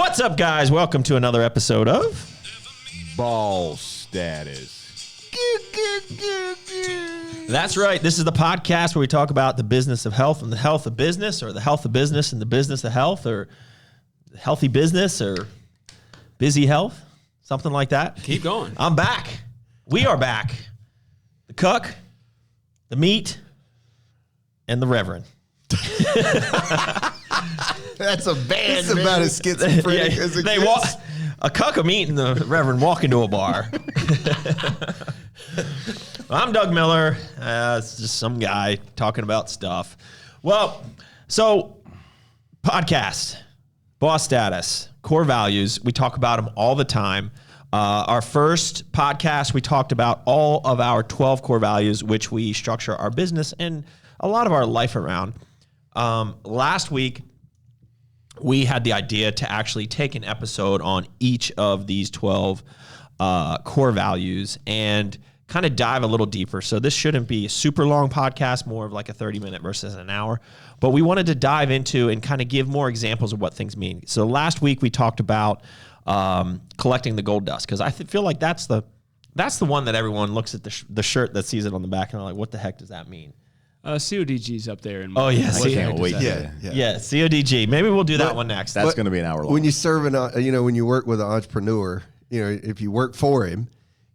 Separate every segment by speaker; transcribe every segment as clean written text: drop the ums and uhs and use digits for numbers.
Speaker 1: What's up, guys? Welcome to another episode of
Speaker 2: Ball Status.
Speaker 1: That's right. This is the podcast where we talk about the business of health and the health of business, or the health of business and the business of health, or healthy business or busy health, something like that.
Speaker 3: Keep going.
Speaker 1: I'm back. We are back. The cuck, the meat, and the reverend.
Speaker 2: That's a band.
Speaker 4: It's about as schizophrenic
Speaker 1: Yeah,
Speaker 4: as it
Speaker 1: they
Speaker 4: gets.
Speaker 1: a cuck, a meat, and the reverend walk into a bar. Well, I'm Doug Miller. It's just some guy talking about stuff. Well, so podcast, boss status, core values. We talk about them all the time. Our first podcast, we talked about all of our 12 core values, which we structure our business and a lot of our life around. Last week, we had the idea to actually take an episode on each of these 12 core values and kind of dive a little deeper. So this shouldn't be a super long podcast, more of like a 30-minute versus an hour. But we wanted to dive into and kind of give more examples of what things mean. So last week we talked about collecting the gold dust, because I feel like that's the one that everyone looks at the shirt that sees it on the back and they're like, what the heck does that mean?
Speaker 3: CODG's up there.
Speaker 1: Oh, yeah.
Speaker 2: I can't wait.
Speaker 4: Yeah.
Speaker 1: CODG. Maybe we'll do that one next.
Speaker 2: That's going to be an hour long.
Speaker 4: When you serve when you work with an entrepreneur, if you work for him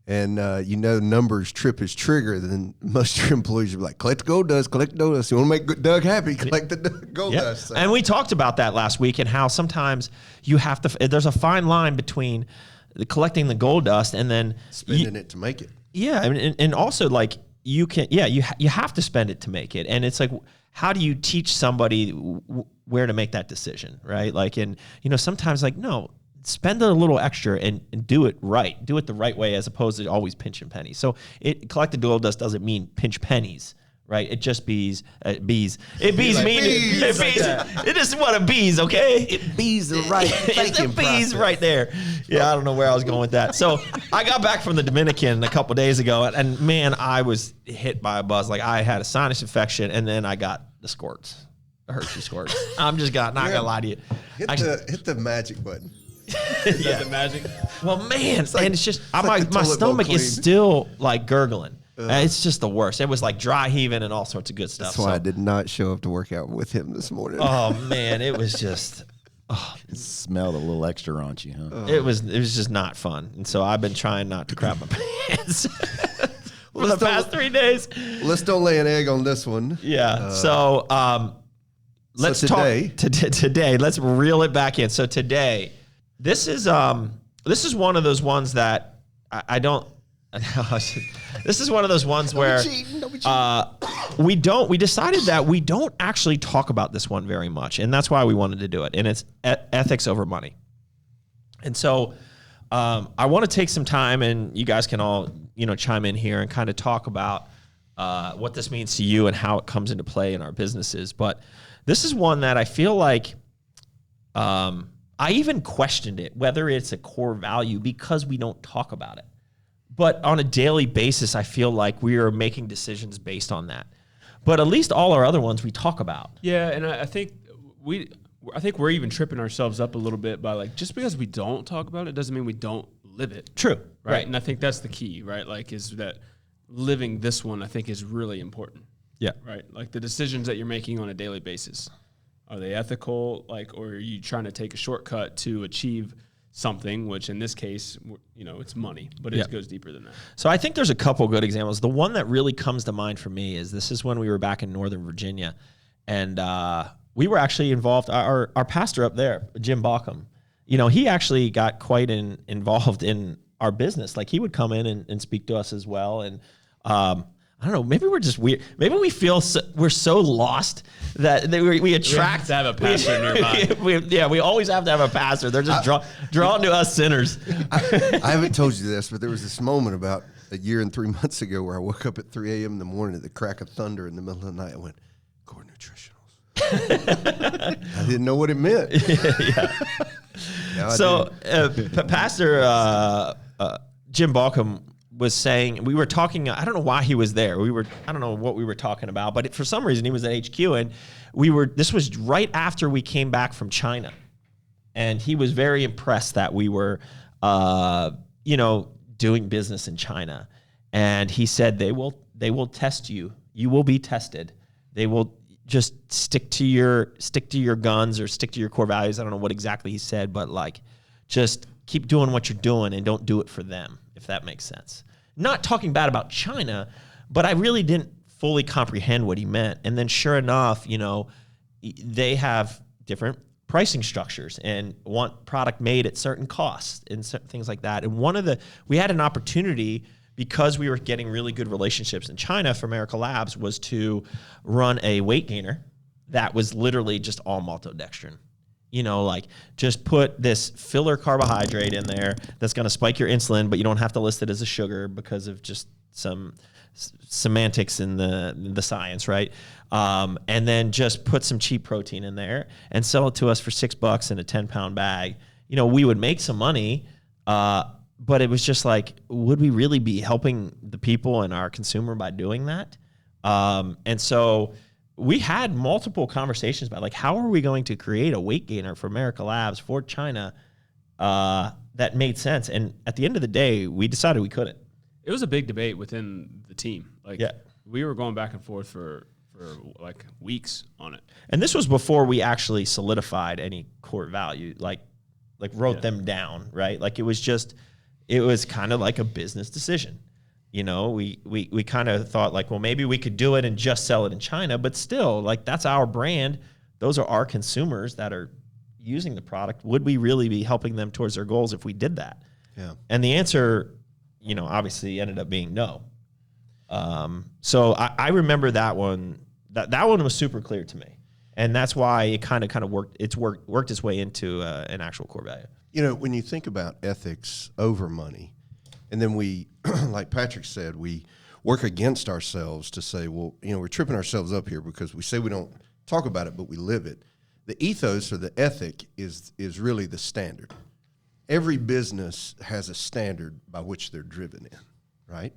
Speaker 4: and numbers trip his trigger, then most of your employees are like, collect the gold dust, collect the gold dust. You want to make Doug happy, collect the gold dust. So.
Speaker 1: And we talked about that last week and how sometimes you have to, there's a fine line between collecting the gold dust and then
Speaker 4: Spending it to make it.
Speaker 1: Yeah. And also like, you have to spend it to make it. And it's like, how do you teach somebody where to make that decision, right? Like, and sometimes like, no, spend a little extra and do it right. Do it the right way as opposed to always pinching pennies. So collected gold dust doesn't mean pinch pennies, right? It just bees. It bees is what a bees, okay?
Speaker 4: It bees the right
Speaker 1: It's the bees right there. Yeah, I don't know where I was going with that. So I got back from the Dominican a couple days ago, and man, I was hit by a buzz. Like I had a sinus infection, and then I got the squirts, the Hershey squirts. I'm just not gonna lie to you.
Speaker 4: Hit the magic button.
Speaker 1: Yeah,
Speaker 3: the magic.
Speaker 1: well, man,
Speaker 4: like-
Speaker 1: and it's just
Speaker 4: like
Speaker 1: my
Speaker 4: the toilet bowl
Speaker 1: stomach
Speaker 4: clean.
Speaker 1: is still like gurgling. It's just the worst. It was like dry heaving and all sorts of good stuff.
Speaker 4: That's why I did not show up to work out with him this morning.
Speaker 1: Oh man, it was just.
Speaker 2: It smelled a little extra raunchy, huh?
Speaker 1: It was just not fun, and so I've been trying not to crap my pants for the past 3 days.
Speaker 4: Let's don't lay an egg on this one.
Speaker 1: Yeah. Let's
Speaker 4: today-
Speaker 1: talk today. Let's reel it back in. So today, this is one of those ones that I don't. This is one of those ones where we decided that we don't actually talk about this one very much, and that's why we wanted to do it. And it's ethics over money. And so I want to take some time, and you guys can all chime in here and kind of talk about what this means to you and how it comes into play in our businesses. But this is one that I feel like I even questioned it, whether it's a core value, because we don't talk about it. But on a daily basis, I feel like we are making decisions based on that. But at least all our other ones we talk about.
Speaker 3: Yeah, and I think we're even tripping ourselves up a little bit by like, just because we don't talk about it doesn't mean we don't live it.
Speaker 1: True.
Speaker 3: Right. And I think that's the key, right? Like, is that living this one, I think, is really important.
Speaker 1: Yeah.
Speaker 3: Right. Like the decisions that you're making on a daily basis, are they ethical? Like, or are you trying to take a shortcut to achieve something, which in this case, it's money, but it goes deeper than that.
Speaker 1: So I think there's a couple good examples. The one that really comes to mind for me is when we were back in Northern Virginia, and we were actually involved. Our pastor up there, Jim Bauckham, he actually got quite involved in our business. Like he would come in and speak to us as well. And I don't know, maybe we're just weird. Maybe we feel we're so lost that we attract.
Speaker 3: We have to have a pastor nearby.
Speaker 1: We always have to have a pastor. They're just drawn to us sinners.
Speaker 4: I haven't told you this, but there was this moment about a year and 3 months ago where I woke up at 3 a.m. in the morning at the crack of thunder in the middle of the night. I went, Core Nutritionals. I didn't know what it meant.
Speaker 1: So Pastor Jim Bauckham was saying, we were talking, I don't know why he was there. I don't know what we were talking about, but for some reason he was at HQ, and this was right after we came back from China. and he was very impressed that we were, doing business in China. And he said they will test you. You will be tested. They will just stick to your guns or stick to your core values. I don't know what exactly he said, but like, just keep doing what you're doing and don't do it for them, if that makes sense. Not talking bad about China, but I really didn't fully comprehend what he meant. And then sure enough, they have different pricing structures and want product made at certain costs and certain things like that. And we had an opportunity, because we were getting really good relationships in China for Miracle Labs, was to run a weight gainer that was literally just all maltodextrin. Like just put this filler carbohydrate in there that's going to spike your insulin, but you don't have to list it as a sugar because of just some semantics in the science, right? And then just put some cheap protein in there and sell it to us for $6 in a 10-pound bag. We would make some money, but it was just like, would we really be helping the people and our consumer by doing that? And so we had multiple conversations about, like, how are we going to create a weight gainer for Miracle Labs for China that made sense? And at the end of the day, we decided we couldn't.
Speaker 3: It was a big debate within the team. Like, we were going back and forth for like weeks on it. And
Speaker 1: this was before we actually solidified any core value, like wrote them down, right? Like it was kind of like a business decision. We kind of thought like, well, maybe we could do it and just sell it in China, but still, like, that's our brand. Those are our consumers that are using the product. Would we really be helping them towards their goals if we did that?
Speaker 4: Yeah.
Speaker 1: And the answer, obviously ended up being no. So I remember that one. That one was super clear to me, and that's why it kind of worked. It's worked its way into an actual core value.
Speaker 4: When you think about ethics over money, and then we, like Patrick said, we work against ourselves to say, well, we're tripping ourselves up here because we say we don't talk about it, but we live it. The ethos or the ethic is really the standard. Every business has a standard by which they're driven in, right?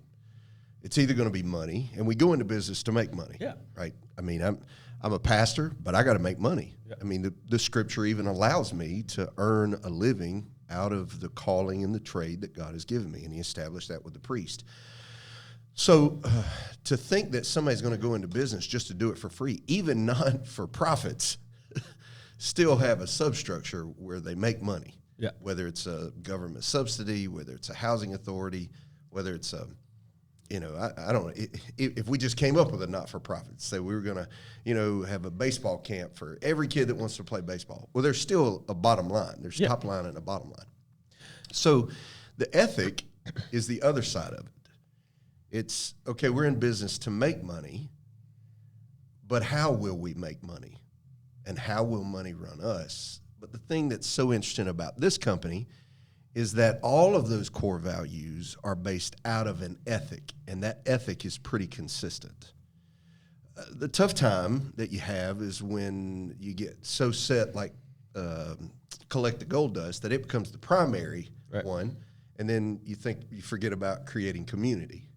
Speaker 4: It's either going to be money, and we go into business to make money, right? I mean, I'm a pastor, but I got to make money. Yeah. I mean, the scripture even allows me to earn a living out of the calling and the trade that God has given me, and he established that with the priest. So to think that somebody's going to go into business just to do it for free, even non-for-profits, still have a substructure where they make money.
Speaker 1: Yeah.
Speaker 4: Whether it's a government subsidy, whether it's a housing authority, whether it's a, I don't know, if we just came up with a not-for-profit, say we were going to, have a baseball camp for every kid that wants to play baseball. Well, there's still a bottom line. There's top line and a bottom line. So the ethic is the other side of it. It's, okay, we're in business to make money, but how will we make money? And how will money run us? But the thing that's so interesting about this company is that all of those core values are based out of an ethic, and that ethic is pretty consistent. The tough time that you have is when you get so set, like collect the gold dust, that it becomes the primary one, and then you forget about creating community,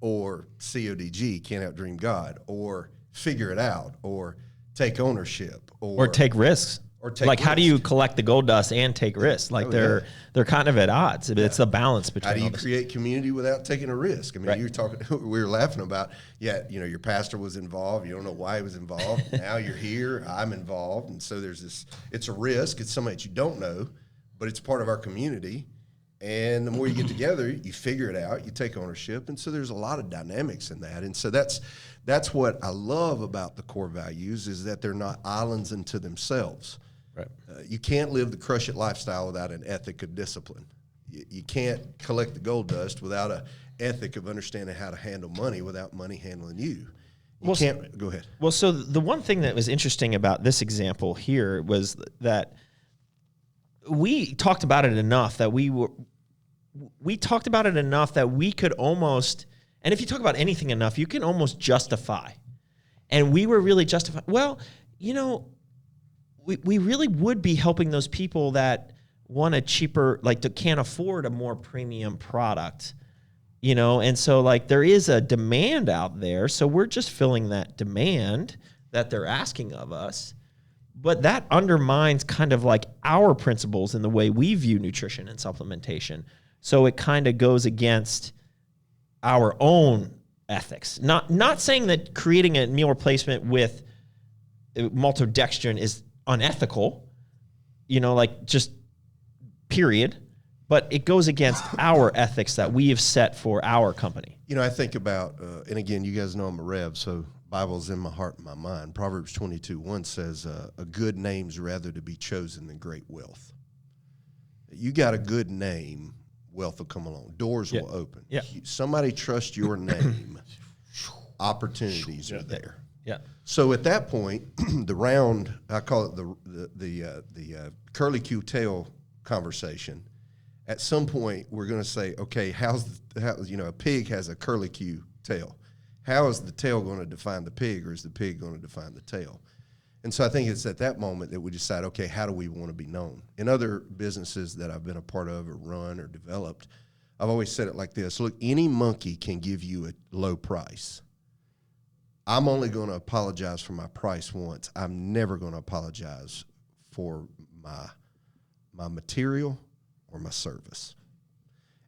Speaker 4: or CODG, can't outdream God, or figure it out, or take ownership, or
Speaker 1: take risks.
Speaker 4: Or take
Speaker 1: like,
Speaker 4: risks.
Speaker 1: how do you collect the gold dust and take risks? Like, they're kind of at odds. It's the balance between.
Speaker 4: How do you create community without taking a risk? I mean, you were talking. We were laughing about. Your pastor was involved. You don't know why he was involved. Now you're here. I'm involved, and so there's this. It's a risk. It's somebody that you don't know, but it's part of our community. And the more you get together, you figure it out. You take ownership, and so there's a lot of dynamics in that. And so that's what I love about the core values, is that they're not islands unto themselves.
Speaker 1: Right.
Speaker 4: You can't live the crush it lifestyle without an ethic of discipline. You can't collect the gold dust without an ethic of understanding how to handle money without money handling you. You can't. Go ahead.
Speaker 1: Well, so the one thing that was interesting about this example here was that we talked about it enough that we talked about it enough that we could almost, and if you talk about anything enough, you can almost justify. And we were really justifying. Well, we really would be helping those people that want a cheaper, like, can't afford a more premium product, and so, like, there is a demand out there. So we're just filling that demand that they're asking of us. But that undermines kind of like our principles in the way we view nutrition and supplementation. So it kind of goes against our own ethics. Not saying that creating a meal replacement with maltodextrin is unethical, like just period. But it goes against our ethics that we have set for our company.
Speaker 4: I think about, and again, you guys know I'm a Rev, so Bible's in my heart and my mind. Proverbs 22:1 says, a good name's rather to be chosen than great wealth. You got a good name, wealth will come along. Doors will open.
Speaker 1: Yeah.
Speaker 4: Somebody trusts your name, opportunities are there.
Speaker 1: Yeah.
Speaker 4: So at that point, the round, I call it the curly Q tail conversation. At some point, we're going to say, okay, how a pig has a curly Q tail. How is the tail going to define the pig, or is the pig going to define the tail? And so I think it's at that moment that we decide, okay, how do we want to be known? In other businesses that I've been a part of or run or developed, I've always said it like this. Look, any monkey can give you a low price. I'm only going to apologize for my price once. I'm never going to apologize for my material or my service.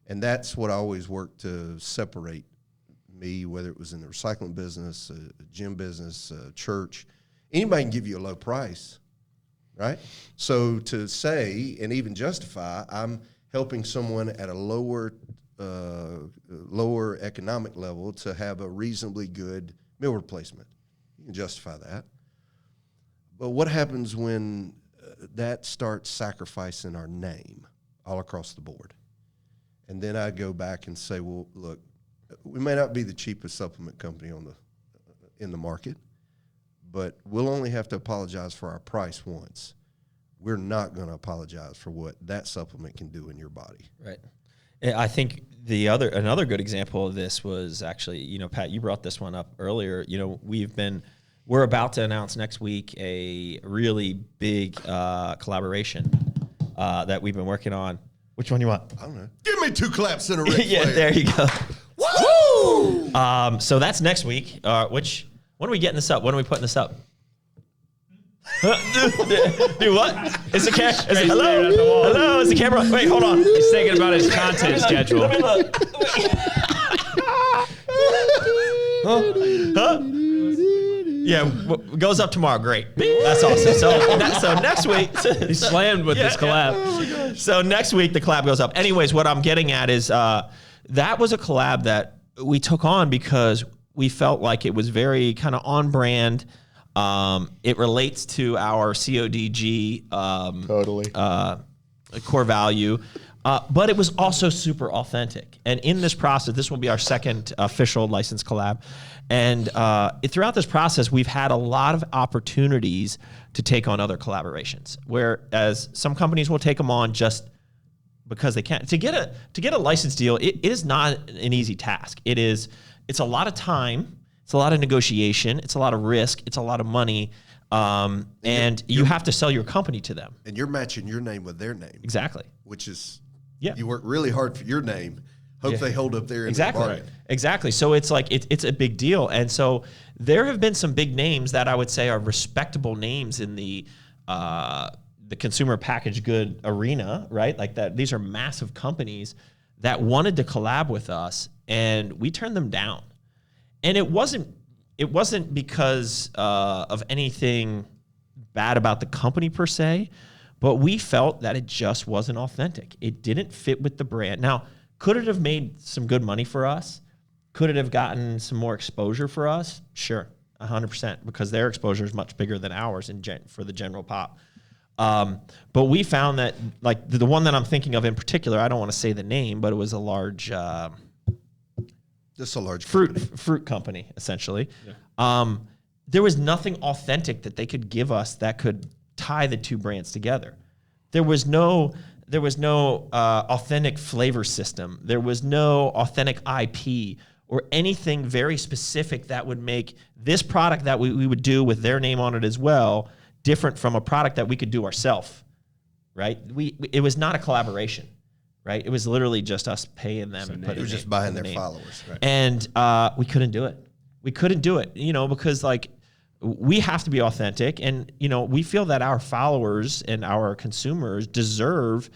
Speaker 4: And that's what I always worked to separate me, whether it was in the recycling business, a gym business, a church. Anybody can give you a low price, right? So to say and even justify, I'm helping someone at a lower economic level to have a reasonably good meal replacement. You can justify that. But what happens when that starts sacrificing our name all across the board? And then I go back and say, well, look, we may not be the cheapest supplement company in the market, but we'll only have to apologize for our price once. We're not going to apologize for what that supplement can do in your body.
Speaker 1: Right. I think another good example of this was actually, Pat, you brought this one up earlier. We're about to announce next week a really big collaboration that we've been working on. Which one you want?
Speaker 4: I don't know. Give me 2 claps in a Ric
Speaker 1: Yeah,
Speaker 4: Flair.
Speaker 1: there you go.
Speaker 4: Woo!
Speaker 1: So that's next week. When are we getting this up? When are we putting this up? Do what? Is the camera? Hello? Hello? Is the camera? Wait, hold on.
Speaker 3: He's thinking about his content schedule.
Speaker 1: Let me look. Huh? Yeah, goes up tomorrow. Great. That's awesome. So next week.
Speaker 3: He's slammed with this collab.
Speaker 1: So next week, the collab goes up. Anyways, what I'm getting at is that was a collab that we took on because we felt like it was very kind of on brand. It relates to our CODG
Speaker 2: Totally.
Speaker 1: core value, but it was also super authentic. And in this process, this will be our second official license collab. And throughout this process, we've had a lot of opportunities to take on other collaborations, whereas some companies will take them on just because they can. To get a license deal, it is not an easy task. It's a lot of time. It's a lot of negotiation. It's a lot of risk. It's a lot of money. And you have to sell your company to them.
Speaker 4: And you're matching your name with their name.
Speaker 1: Exactly.
Speaker 4: Which is,
Speaker 1: Yeah.
Speaker 4: you work really hard for your name. Hope they hold up there.
Speaker 1: Exactly. Exactly. So it's like, it's a big deal. And so there have been some big names that I would say are respectable names in the consumer packaged good arena, right? Like that, these are massive companies that wanted to collab with us, and we turned them down. And it wasn't because of anything bad about the company per se, but we felt that it just wasn't authentic. It didn't fit with the brand. Now, could it have made some good money for us? Could it have gotten some more exposure for us? Sure, 100%, because their exposure is much bigger than ours for the general pop. But we found that, like the one that I'm thinking of in particular, I don't want to say the name, but it was a large
Speaker 4: Just a large
Speaker 1: fruit company, essentially. Yeah. There was nothing authentic that they could give us that could tie the two brands together. There was no authentic flavor system. There was no authentic IP or anything very specific that would make this product that we would do with their name on it as well different from a product that we could do ourselves, right? It was not a collaboration, right? It was literally just us paying them. And
Speaker 4: It was just buying their followers. Right.
Speaker 1: And we couldn't do it. We couldn't do it, because like we have to be authentic, and we feel that our followers and our consumers deserve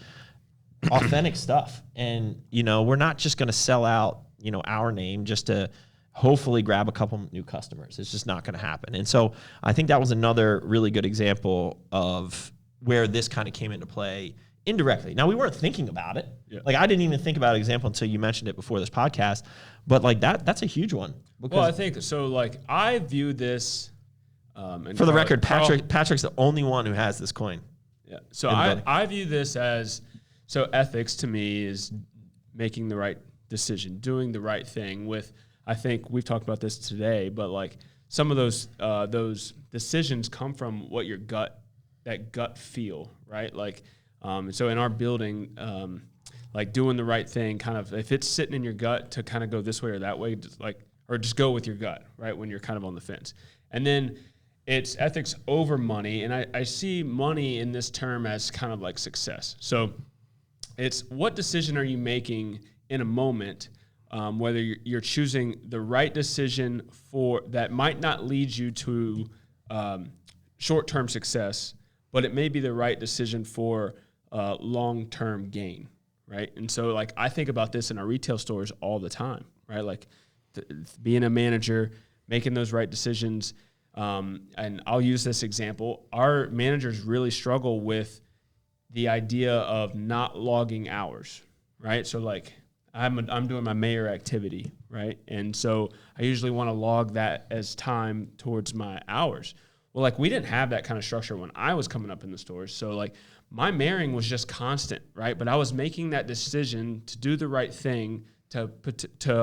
Speaker 1: authentic stuff. And we're not just going to sell out our name just to hopefully grab a couple new customers. It's just not going to happen. And so I think that was another really good example of where this kind of came into play indirectly. Now, we weren't thinking about it.
Speaker 3: Yeah.
Speaker 1: Like, I didn't even think about an example until you mentioned it before this podcast. But like that's a huge one.
Speaker 3: Well, I think so. Like, I view this. And
Speaker 1: for the record, Patrick's the only one who has this coin.
Speaker 3: Yeah. So I view this as, so ethics to me is making the right decision, doing the right thing with, I think we've talked about this today, but like some of those decisions come from what your that gut feel, right? Like, so in our building, like doing the right thing, kind of, if it's sitting in your gut to kind of go this way or that way, just go with your gut, right? When you're kind of on the fence. And then it's ethics over money. And I see money in this term as kind of like success. So it's what decision are you making in a moment, whether you're choosing the right decision for that might not lead you to short-term success, but it may be the right decision for long-term gain, right? And so like I think about this in our retail stores all the time, right? Like being a manager, making those right decisions. And I'll use this example. Our managers really struggle with the idea of not logging hours, right? So like I'm doing my mayor activity, right? And so I usually want to log that as time towards my hours. Well, like we didn't have that kind of structure when I was coming up in the stores. So like my mayoring was just constant, right? But I was making that decision to do the right thing to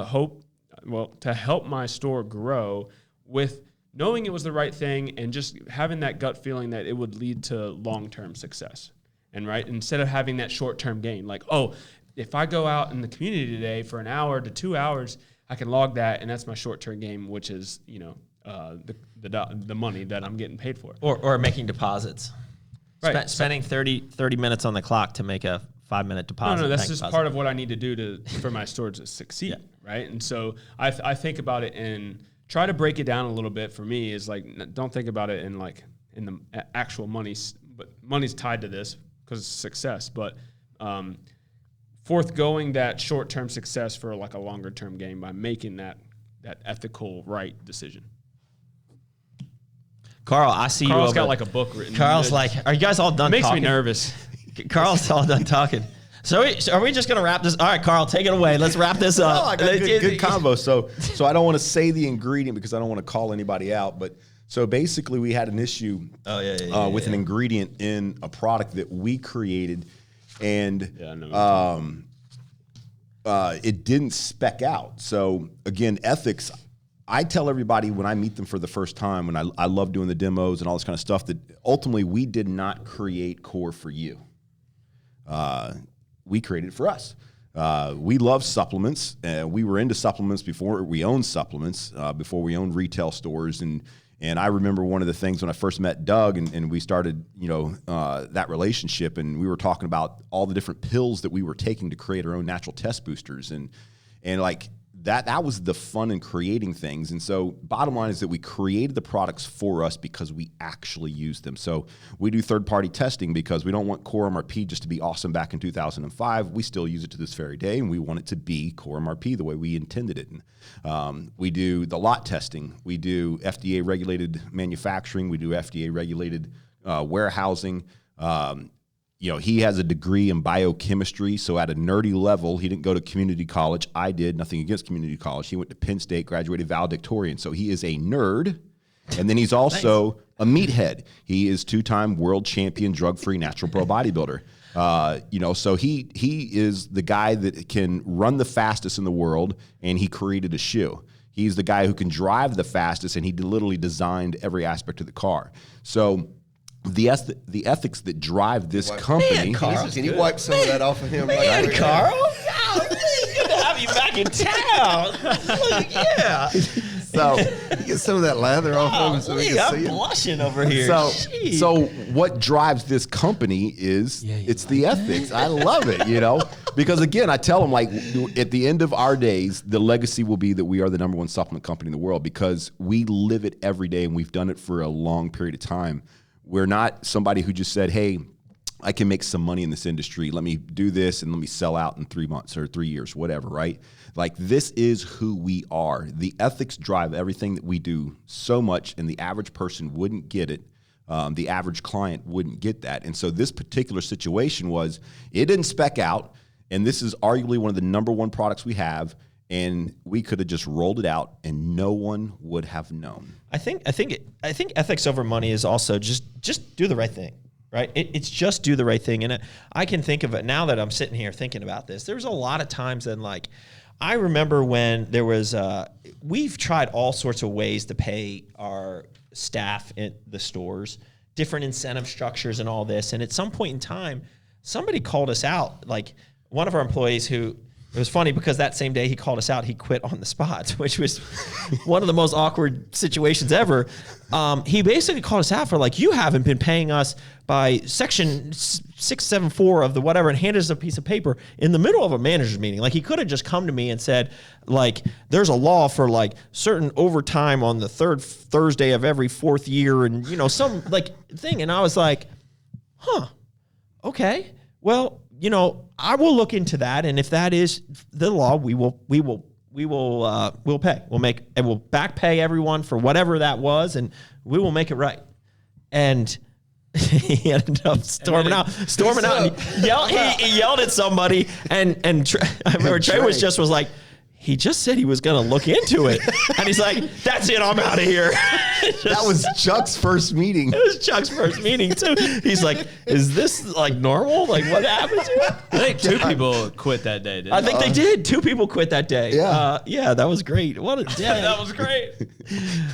Speaker 3: help my store grow with knowing it was the right thing and just having that gut feeling that it would lead to long-term success. And right, instead of having that short-term gain, like, oh, if I go out in the community today for an hour to 2 hours, I can log that, and that's my short-term gain, which is the money that I'm getting paid for.
Speaker 1: Or making deposits.
Speaker 3: Right.
Speaker 1: Spending 30 minutes on the clock to make a 5-minute deposit.
Speaker 3: No, that's just part of what I need to do for my store to succeed, right? And so I think about it and try to break it down a little bit. For me is like, don't think about it in the actual money, but money's tied to this because it's success. But forthgoing that short-term success for like a longer-term gain by making that ethical right decision.
Speaker 1: Carl, I see
Speaker 3: Carl's
Speaker 1: you.
Speaker 3: Got like a book written.
Speaker 1: Carl's like, are you guys all done
Speaker 3: makes
Speaker 1: talking?
Speaker 3: me nervous.
Speaker 1: Carl's all done talking. So are we just going to wrap this? All right, Carl, take it away. Let's wrap this up.
Speaker 2: Oh, I got good combo. So I don't want to say the ingredient because I don't want to call anybody out. But so basically we had an issue with an ingredient in a product that we created, and it didn't spec out. So again, ethics, I tell everybody when I meet them for the first time, when I love doing the demos and all this kind of stuff, that ultimately we did not create Core for you. We created it for us. We love supplements. We were into supplements before we owned supplements, before we owned retail stores. And I remember one of the things when I first met Doug and we started, that relationship, and we were talking about all the different pills that we were taking to create our own natural test boosters. And like, that was the fun in creating things. And so bottom line is that we created the products for us because we actually use them. So we do third-party testing because we don't want Core MRP just to be awesome back in 2005. We still use it to this very day, and we want it to be Core MRP the way we intended it. We do the lot testing. We do FDA-regulated manufacturing. We do FDA-regulated warehousing. He has a degree in biochemistry, so at a nerdy level, he didn't go to community college. I did, nothing against community college. He went to Penn State, graduated valedictorian, so he is a nerd, and then he's also a meathead. He is 2-time world champion, drug-free, natural pro bodybuilder. So he is the guy that can run the fastest in the world, and he created a shoe. He's the guy who can drive the fastest, and he literally designed every aspect of the car. So the ethics that drive this company.
Speaker 4: Carl, can you wipe some of that off of him?
Speaker 1: Carl. Good to have you back in town. Yeah.
Speaker 2: So
Speaker 4: You get some of that lather off of him so we can
Speaker 1: I'm
Speaker 4: see it.
Speaker 1: blushing over here.
Speaker 2: So what drives this company is it's the ethics. I love it, because again, I tell them, like, at the end of our days, the legacy will be that we are the number one supplement company in the world because we live it every day and we've done it for a long period of time. We're not somebody who just said, hey, I can make some money in this industry. Let me do this and let me sell out in 3 months or 3 years, whatever, right? Like, this is who we are. The ethics drive everything that we do so much, and the average person wouldn't get it. The average client wouldn't get that. And so this particular situation was, it didn't spec out, and this is arguably one of the number one products we have, and we could have just rolled it out and no one would have known.
Speaker 1: I think ethics over money is also just do the right thing. Right? It's just do the right thing. And I can think of it now that I'm sitting here thinking about this. There was a lot of times that, like, I remember when there was, we've tried all sorts of ways to pay our staff in the stores, different incentive structures and all this. And at some point in time, somebody called us out, like one of our employees who, it was funny because that same day he called us out, he quit on the spot, which was one of the most awkward situations ever. He basically called us out for, like, you haven't been paying us by section 674 of the whatever, and handed us a piece of paper in the middle of a manager's meeting. Like, he could have just come to me and said, like, there's a law for, like, certain overtime on the third Thursday of every fourth year and, some, like, thing. And I was like, okay, well, I will look into that, and if that is the law, we'll pay. We'll back pay everyone for whatever that was, and we will make it right. And he ended up storming out. And he yelled at somebody, and I remember Trey was like, he just said he was going to look into it. And he's like, that's it, I'm out of here.
Speaker 2: That was Chuck's first meeting.
Speaker 1: It was Chuck's first meeting, too. He's like, is this, like, normal? Like, what happened to it?
Speaker 3: I think 2 people quit that day, didn't
Speaker 1: I think they did. 2 people quit that day.
Speaker 2: Yeah.
Speaker 1: That was great. What a day.
Speaker 3: that was great.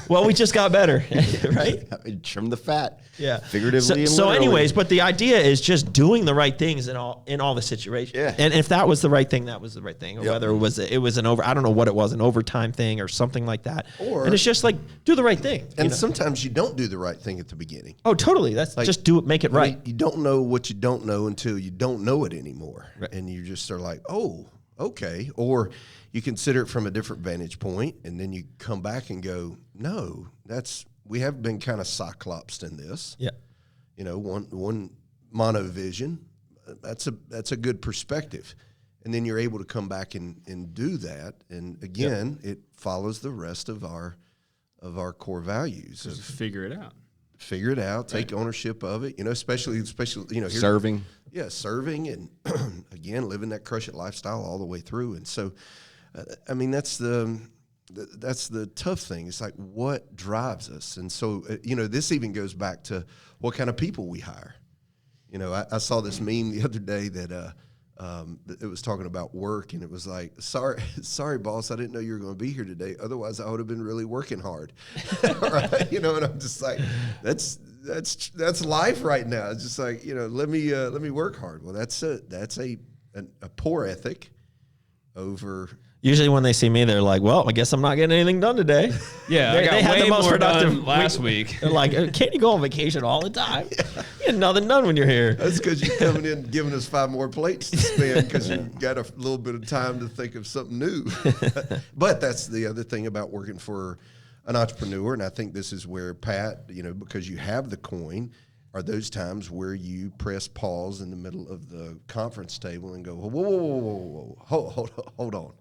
Speaker 1: Well, we just got better, right?
Speaker 2: Trim the fat.
Speaker 1: Yeah.
Speaker 2: Figuratively and
Speaker 1: so
Speaker 2: literally.
Speaker 1: anyways, but the idea is just doing the right things in all the situations.
Speaker 2: Yeah.
Speaker 1: And if that was the right thing, that was the right thing. Or whether it was an I don't know what it was, an overtime thing or something like that. And it's just like, do the right thing.
Speaker 4: And sometimes you don't do the right thing at the beginning.
Speaker 1: Oh, totally. That's
Speaker 4: Like,
Speaker 1: just do it, make it right.
Speaker 4: You don't know what you don't know until you don't know it anymore. Right. And you just are like, oh, okay. Or you consider it from a different vantage point, and then you come back and go, no, we have been kind of cyclopsed in this.
Speaker 1: Yeah.
Speaker 4: One monovision, that's a good perspective. And then you're able to come back and do that. And again, it follows the rest of our core values.
Speaker 3: Just figure it out.
Speaker 4: Figure it out, take ownership of it, especially,
Speaker 2: Serving.
Speaker 4: Yeah, serving and, again, living that crush it lifestyle all the way through. And so, that's the tough thing. It's like, what drives us? And so, this even goes back to what kind of people we hire. I saw this meme the other day that it was talking about work, and it was like, sorry, boss, I didn't know you were going to be here today. Otherwise, I would have been really working hard. Right? And I'm just like, that's life right now. It's just like, let me work hard. Well, that's a poor ethic over.
Speaker 1: Usually when they see me, they're like, well, I guess I'm not getting anything done today.
Speaker 3: Yeah,
Speaker 1: they had the most productive
Speaker 3: last week.
Speaker 1: They're like, can't you go on vacation all the time? You get nothing done when you're here.
Speaker 4: That's because you're coming in and giving us 5 more plates to spin because you've got a little bit of time to think of something new. But that's the other thing about working for an entrepreneur, and I think this is where, Pat, because you have the coin, are those times where you press pause in the middle of the conference table and go, whoa, hold on.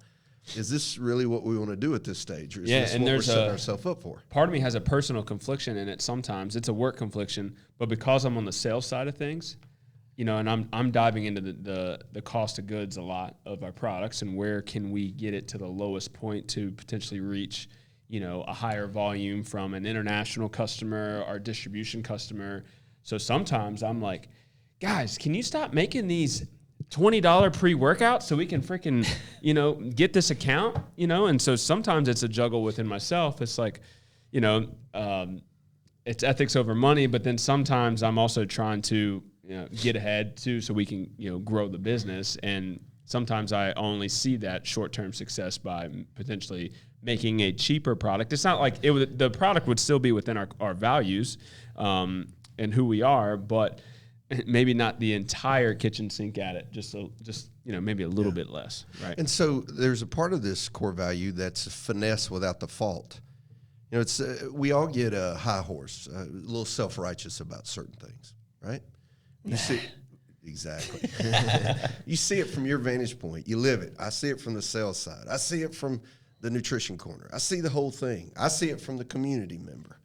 Speaker 4: Is this really what we want to do at this stage, or is this what we're setting ourselves up for?
Speaker 3: Part of me has a personal confliction in it sometimes. It's a work confliction, but because I'm on the sales side of things, and I'm diving into the cost of goods a lot of our products and where can we get it to the lowest point to potentially reach, a higher volume from an international customer or distribution customer. So sometimes I'm like, guys, can you stop making these $20 pre-workout so we can freaking, get this account, And so sometimes it's a juggle within myself. It's like, it's ethics over money, but then sometimes I'm also trying to, get ahead too so we can, grow the business. And sometimes I only see that short-term success by potentially making a cheaper product. It's not like it would, the product would still be within our values and who we are, but maybe not the entire kitchen sink at it. Just maybe a little bit less, right?
Speaker 4: And so there's a part of this core value that's finesse without the fault. You know, it's we all get a high horse, a little self-righteous about certain things, right? You see, exactly. You see it from your vantage point. You live it. I see it from the sales side. I see it from the nutrition corner. I see the whole thing. I see it from the community member.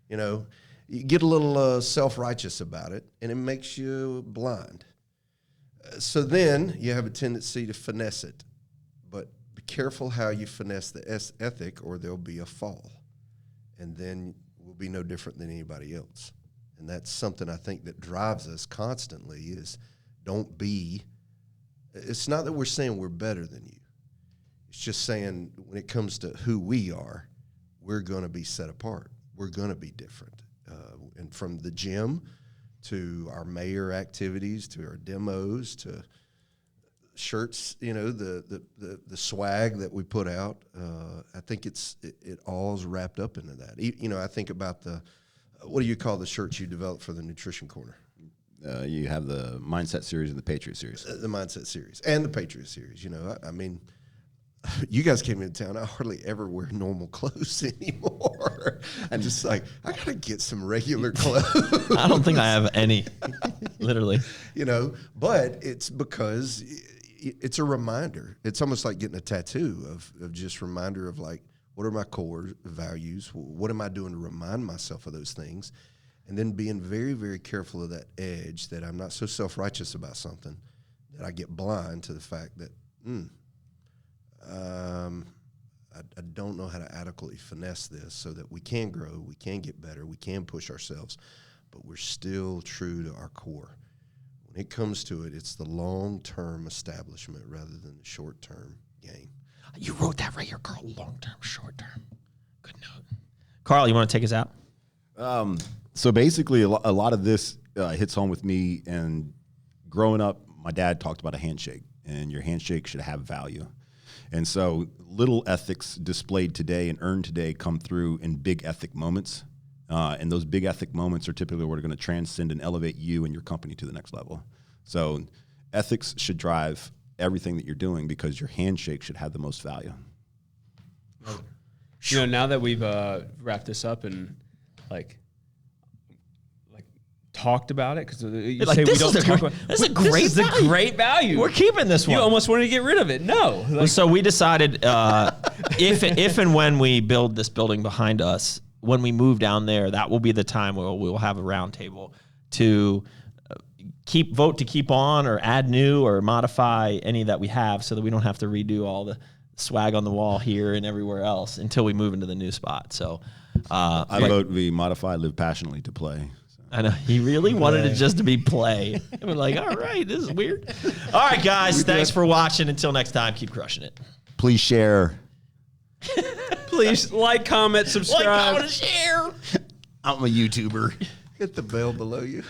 Speaker 4: You know, you get a little self-righteous about it, and it makes you blind. So then you have a tendency to finesse it. But be careful how you finesse the ethic, or there'll be a fall. And then we'll be no different than anybody else. And that's something I think that drives us constantly is don't be, it's not that we're saying we're better than you. It's just saying when it comes to who we are, we're going to be set apart. We're going to be different. And from the gym to our mayor activities, to our demos, to shirts, you know, the swag that we put out, I think it all's wrapped up into that. You know, I think about what do you call the shirts you developed for the Nutrition Corner?
Speaker 2: You have the Mindset Series and the Patriot Series.
Speaker 4: The Mindset Series and the Patriot Series. You know, I mean, you guys came into town. I hardly ever wear normal clothes anymore. I'm just like, I got to get some regular clothes.
Speaker 1: I don't think I have any, literally.
Speaker 4: You know, but it's because it's a reminder. It's almost like getting a tattoo of just reminder of like, what are my core values? What am I doing to remind myself of those things? And then being very, very careful of that edge, that I'm not so self-righteous about something that I get blind to the fact that, I don't know how to adequately finesse this so that we can grow, we can get better, we can push ourselves, but we're still true to our core. When it comes to it, it's the long-term establishment rather than the short-term gain.
Speaker 1: You wrote that right here, Carl. Long-term, short-term. Good note. Carl, you want to take us out?
Speaker 2: So basically, a lot of this hits home with me. And growing up, my dad talked about a handshake, and your handshake should have value. And so little ethics displayed today and earned today come through in big ethic moments. And those big ethic moments are typically what are going to transcend and elevate you and your company to the next level. So ethics should drive everything that you're doing because your handshake should have the most value.
Speaker 3: You know, now that we've wrapped this up and like talked about it, because you say we don't talk about
Speaker 1: this is a great
Speaker 3: this is a great value.
Speaker 1: We're keeping this one.
Speaker 3: You almost wanted to get rid of it. No. Like,
Speaker 1: so we decided if and when we build this building behind us, when we move down there, that will be the time where we'll have a round table to vote to keep on or add new or modify any that we have, so that we don't have to redo all the swag on the wall here and everywhere else until we move into the new spot. So
Speaker 2: I vote we modify, live passionately to play.
Speaker 1: I know he really wanted it just to be play. And we're like, all right, this is weird. All right, guys, thanks for watching. Until next time, keep crushing it.
Speaker 2: Please share.
Speaker 3: please like, comment, subscribe.
Speaker 1: Like, comment, share.
Speaker 2: I'm a YouTuber.
Speaker 4: Hit the bell below you.